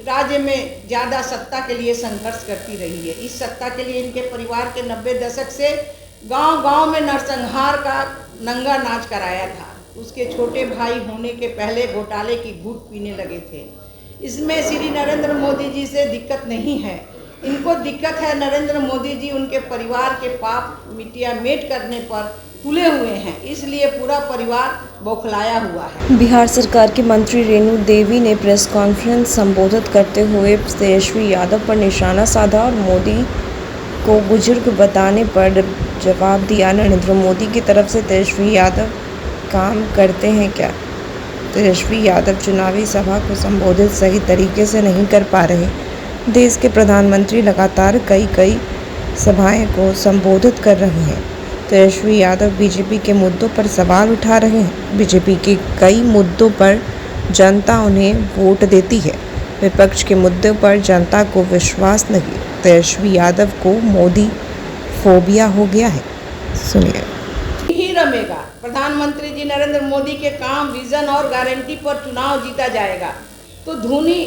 राज्य में ज़्यादा सत्ता के लिए संघर्ष करती रही है। इस सत्ता के लिए इनके परिवार के 90 दशक से गांव-गांव में नरसंहार का नंगा नाच कराया था। उसके छोटे भाई होने के पहले घोटाले की घूंट पीने लगे थे। इसमें श्री नरेंद्र मोदी जी से दिक्कत नहीं है, इनको दिक्कत है नरेंद्र मोदी जी उनके परिवार के पाप मिट्टिया मेट करने पर तुले हुए हैं, इसलिए पूरा परिवार बौखलाया हुआ है। बिहार सरकार के मंत्री रेणु देवी ने प्रेस कॉन्फ्रेंस संबोधित करते हुए तेजस्वी यादव पर निशाना साधा और मोदी को बुजुर्ग बताने पर जवाब दिया। नरेंद्र मोदी की तरफ से तेजस्वी यादव काम करते हैं क्या? तेजस्वी यादव चुनावी सभा को संबोधित सही तरीके से नहीं कर पा रहे। देश के प्रधानमंत्री लगातार कई सभाएं को संबोधित कर रहे हैं। तेजस्वी यादव बीजेपी के मुद्दों पर सवाल उठा रहे हैं। बीजेपी के कई मुद्दों पर जनता उन्हें वोट देती है, विपक्ष के मुद्दों पर जनता को विश्वास नहीं। तेजस्वी यादव को मोदी फोबिया हो गया है। सुनिए। ही रमेगा। प्रधानमंत्री जी नरेंद्र मोदी के काम, विजन और गारंटी पर चुनाव जीता जाएगा, तो धोनी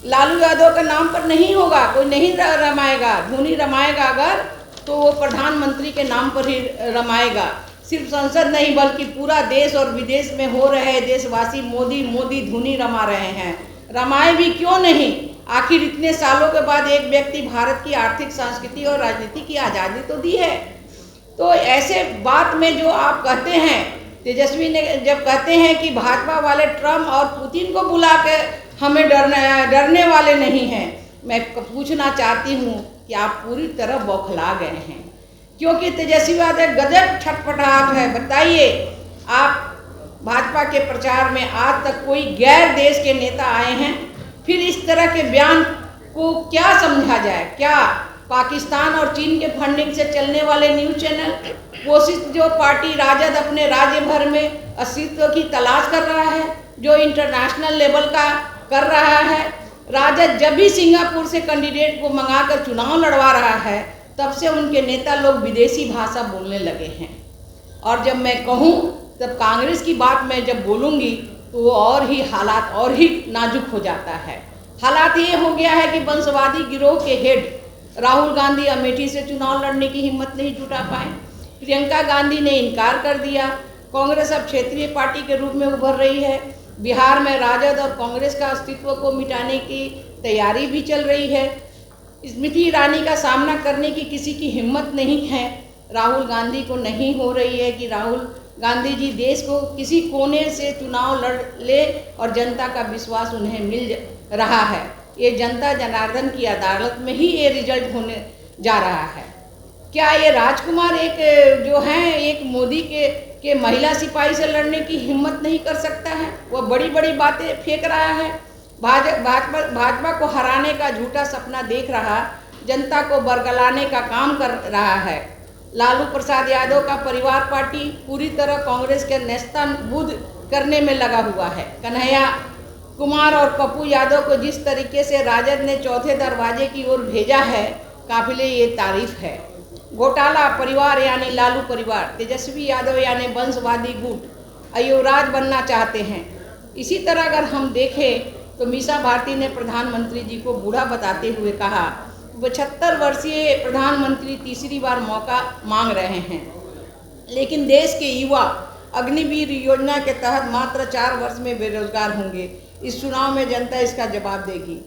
लालू यादव के नाम पर नहीं होगा, कोई नहीं रमाएगा। धोनी रमाएगा अगर तो वो प्रधानमंत्री के नाम पर ही रमाएगा। सिर्फ संसद नहीं बल्कि पूरा देश और विदेश में हो रहे देशवासी मोदी मोदी धोनी रमा रहे हैं। रमाए भी क्यों नहीं? आखिर इतने सालों के बाद एक व्यक्ति भारत की आर्थिक, संस्कृति और राजनीति की आज़ादी तो दी है। तो ऐसे बात में जो आप कहते हैं, तेजस्वी ने जब कहते हैं कि भाजपा वाले ट्रम्प और पुतिन को बुला के हमें डरने वाले नहीं हैं, मैं पूछना चाहती हूँ कि आप पूरी तरह बौखला गए हैं, क्योंकि तेजस्वी यादव गजब छटपटाहट है। बताइए, आप भाजपा के प्रचार में आज तक कोई गैर देश के नेता आए हैं? फिर इस तरह के बयान को क्या समझा जाए? क्या पाकिस्तान और चीन के फंडिंग से चलने वाले न्यूज़ चैनल, कोशिश जो पार्टी राजद अपने राज्य भर में अस्तित्व की तलाश कर रहा है, जो इंटरनेशनल लेवल का कर रहा है। राजद जब भी सिंगापुर से कैंडिडेट को मंगाकर चुनाव लड़वा रहा है, तब से उनके नेता लोग विदेशी भाषा बोलने लगे हैं। और जब मैं कहूँ तब कांग्रेस की बात मैं जब बोलूँगी तो वो और ही हालात और ही नाजुक हो जाता है। हालात ये हो गया है कि वंशवादी गिरोह के हेड राहुल गांधी अमेठी से चुनाव लड़ने की हिम्मत नहीं जुटा पाए। प्रियंका गांधी ने इनकार कर दिया। कांग्रेस अब क्षेत्रीय पार्टी के रूप में उभर रही है। बिहार में राजद और कांग्रेस का अस्तित्व को मिटाने की तैयारी भी चल रही है। स्मृति ईरानी का सामना करने की किसी की हिम्मत नहीं है। राहुल गांधी को नहीं हो रही है कि राहुल गांधी जी देश को किसी कोने से चुनाव लड़ ले और जनता का विश्वास उन्हें मिल रहा है। ये जनता जनार्दन की अदालत में ही ये रिजल्ट होने जा रहा है। क्या ये राजकुमार जो हैं एक मोदी के महिला सिपाही से लड़ने की हिम्मत नहीं कर सकता है? वह बड़ी बड़ी बातें फेंक रहा है। भाजपा को हराने का झूठा सपना देख रहा, जनता को बरगलाने का काम कर रहा है। लालू प्रसाद यादव का परिवार पार्टी पूरी तरह कांग्रेस के नेस्तनाबूद करने में लगा हुआ है। कन्हैया कुमार और पप्पू यादव को जिस तरीके से राजद ने चौथे दरवाजे की ओर भेजा है, काबिले ये तारीफ है। घोटाला परिवार यानी लालू परिवार, तेजस्वी यादव यानी वंशवादी गुट अयुवराज बनना चाहते हैं। इसी तरह अगर हम देखें तो मीसा भारती ने प्रधानमंत्री जी को बूढ़ा बताते हुए कहा, 75 वर्षीय प्रधानमंत्री तीसरी बार मौका मांग रहे हैं, लेकिन देश के युवा अग्निवीर योजना के तहत मात्र 4 वर्ष में बेरोजगार होंगे। इस चुनाव में जनता इसका जवाब देगी।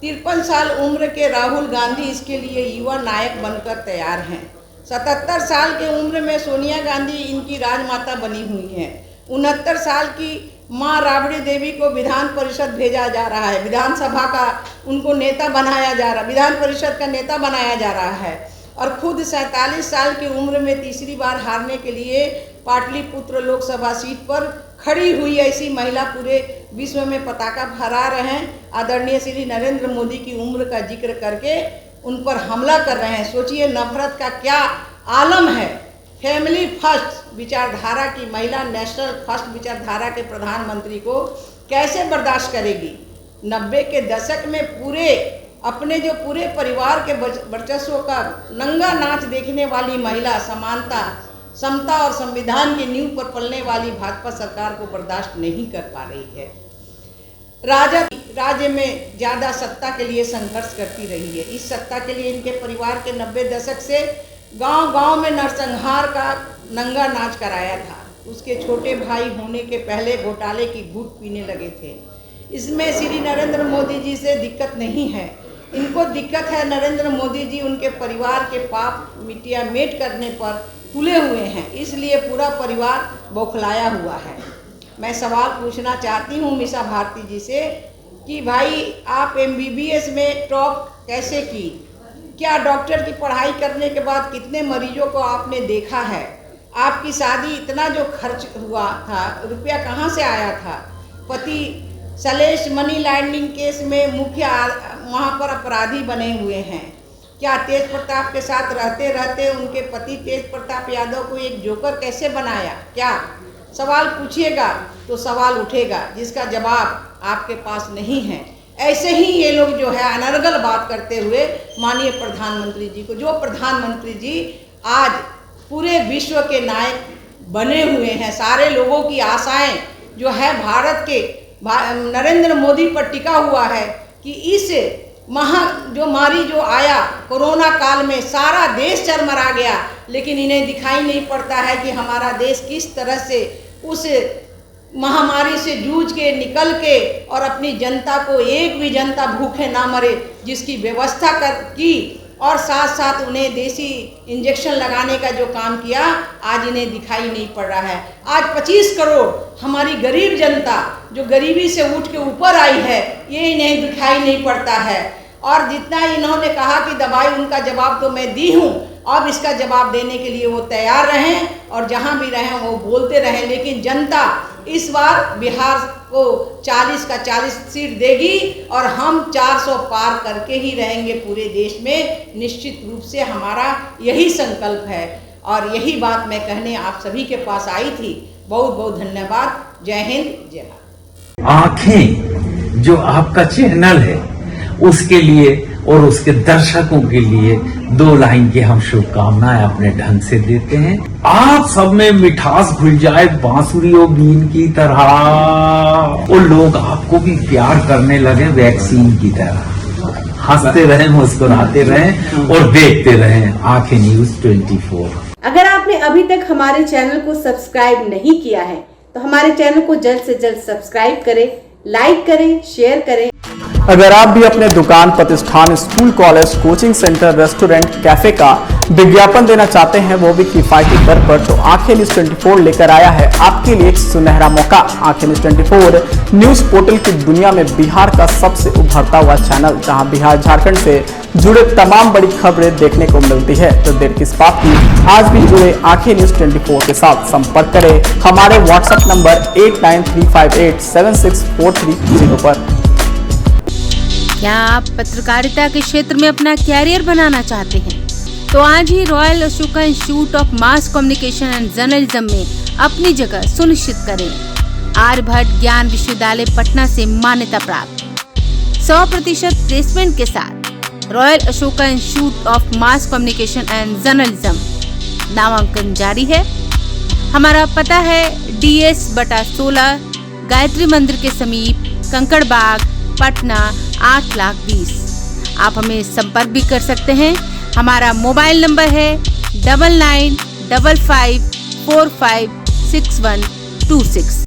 53 साल उम्र के राहुल गांधी इसके लिए युवा नायक बनकर तैयार हैं। 77 साल के उम्र में सोनिया गांधी इनकी राजमाता बनी हुई हैं। 69 साल की मां राबड़ी देवी को विधान परिषद भेजा जा रहा है। विधानसभा का उनको नेता बनाया जा रहा, विधान परिषद का नेता बनाया जा रहा है। और खुद 47 साल की उम्र में तीसरी बार हारने के लिए पाटलिपुत्र लोकसभा सीट पर खड़ी हुई ऐसी महिला पूरे विश्व में पताका फहरा रहे हैं। आदरणीय श्री नरेंद्र मोदी की उम्र का जिक्र करके उन पर हमला कर रहे हैं। सोचिए नफरत का क्या आलम है। फैमिली फर्स्ट विचारधारा की महिला नेशनल फर्स्ट विचारधारा के प्रधानमंत्री को कैसे बर्दाश्त करेगी? 90 के दशक में अपने जो पूरे परिवार के वर्चस्व का नंगा नाच देखने वाली महिला, समानता, समता और संविधान की नींव पर पलने वाली भाजपा सरकार को बर्दाश्त नहीं कर पा रही है। राज्य में ज़्यादा सत्ता के लिए संघर्ष करती रही है। इस सत्ता के लिए इनके परिवार के 90 दशक से गांव-गांव में नरसंहार का नंगा नाच कराया था। उसके छोटे भाई होने के पहले घोटाले की घूंट पीने लगे थे। इसमें श्री नरेंद्र मोदी जी से दिक्कत नहीं है, इनको दिक्कत है नरेंद्र मोदी जी उनके परिवार के पाप मिटिया मेट करने पर तुले हुए हैं, इसलिए पूरा परिवार बौखलाया हुआ है। मैं सवाल पूछना चाहती हूँ मीसा भारती जी से कि भाई आप MBBS में टॉप कैसे की? क्या डॉक्टर की पढ़ाई करने के बाद कितने मरीजों को आपने देखा है? आपकी शादी इतना जो खर्च हुआ था, रुपया कहाँ से आया था? पति सलेश मनी लैंडिंग केस में मुख्य वहाँ पर अपराधी बने हुए हैं। क्या तेज प्रताप के साथ रहते रहते उनके पति तेज प्रताप यादव को एक जोकर कैसे बनाया? क्या सवाल पूछिएगा तो सवाल उठेगा जिसका जवाब आपके पास नहीं है। ऐसे ही ये लोग जो है अनर्गल बात करते हुए माननीय प्रधानमंत्री जी को, जो प्रधानमंत्री जी आज पूरे विश्व के नायक बने हुए हैं, सारे लोगों की आशाएं जो है भारत के नरेंद्र मोदी पर टिका हुआ है कि इस महामारी जो आया कोरोना काल में सारा देश चरमरा गया, लेकिन इन्हें दिखाई नहीं पड़ता है कि हमारा देश किस तरह से उस महामारी से जूझ के निकल के और अपनी जनता को, एक भी जनता भूखे ना मरे, जिसकी व्यवस्था की और साथ साथ उन्हें देसी इंजेक्शन लगाने का जो काम किया, आज इन्हें दिखाई नहीं पड़ रहा है। आज 25 करोड़ हमारी गरीब जनता जो गरीबी से उठ के ऊपर आई है, ये इन्हें दिखाई नहीं पड़ता है। और जितना इन्होंने कहा कि दवाई, उनका जवाब तो मैं दी हूँ, अब इसका जवाब देने के लिए वो तैयार रहें और जहाँ भी रहें वो बोलते रहें, लेकिन जनता इस बार बिहार को 40 का 40 सीट देगी और हम 400 पार करके ही रहेंगे पूरे देश में। निश्चित रूप से हमारा यही संकल्प है और यही बात मैं कहने आप सभी के पास आई थी। बहुत बहुत धन्यवाद। जय हिंद, जय भारत। आंखें जो आपका चैनल है उसके लिए और उसके दर्शकों के लिए 2 लाइन की हम शुभकामनाएं अपने ढंग से देते हैं। आप सब में मिठास घुल जाए बांसुरी और बीन की तरह, और लोग आपको भी प्यार करने लगे वैक्सीन की तरह। हंसते रहें, मुस्कुराते रहें और देखते रहें आंखें न्यूज 24। अगर आपने अभी तक हमारे चैनल को सब्सक्राइब नहीं किया है तो हमारे चैनल को जल्द से जल्द सब्सक्राइब करें, लाइक करें, शेयर करें। अगर आप भी अपने दुकान, प्रतिष्ठान, school, college, coaching centre, restaurant, cafe का विज्ञापन देना चाहते हैं, वो भी किफायती दर पर, तो आंखें न्यूज 24 लेकर आया है आपके लिए एक सुनहरा मौका। आंखें न्यूज 24 न्यूज पोर्टल की दुनिया में बिहार का सबसे उभरता हुआ चैनल, जहां बिहार झारखंड से जुड़े तमाम बड़ी खबरें देखने को मिलती है। तो देर किस बात की, आज भी जुड़े आंखें न्यूज 24 के साथ संपर्क करें हमारे व्हाट्सएप नंबर 8935876430 पर। क्या आप पत्रकारिता के क्षेत्र में अपना कैरियर बनाना चाहते हैं? तो आज ही royal Ashoka institute of mass communication and journalism में अपनी जगह सुनिश्चित करें। आर्यभट्ट ज्ञान विश्वविद्यालय पटना से मान्यता प्राप्त 100% प्लेसमेंट के साथ royal Ashoka institute of mass communication and journalism नामांकन जारी है। हमारा पता है DS/16 गायत्री मंदिर के समीप, कंकड़बाग, पटना 8,20,000। आप हमें संपर्क भी कर सकते हैं। हमारा मोबाइल नंबर है 9955456126।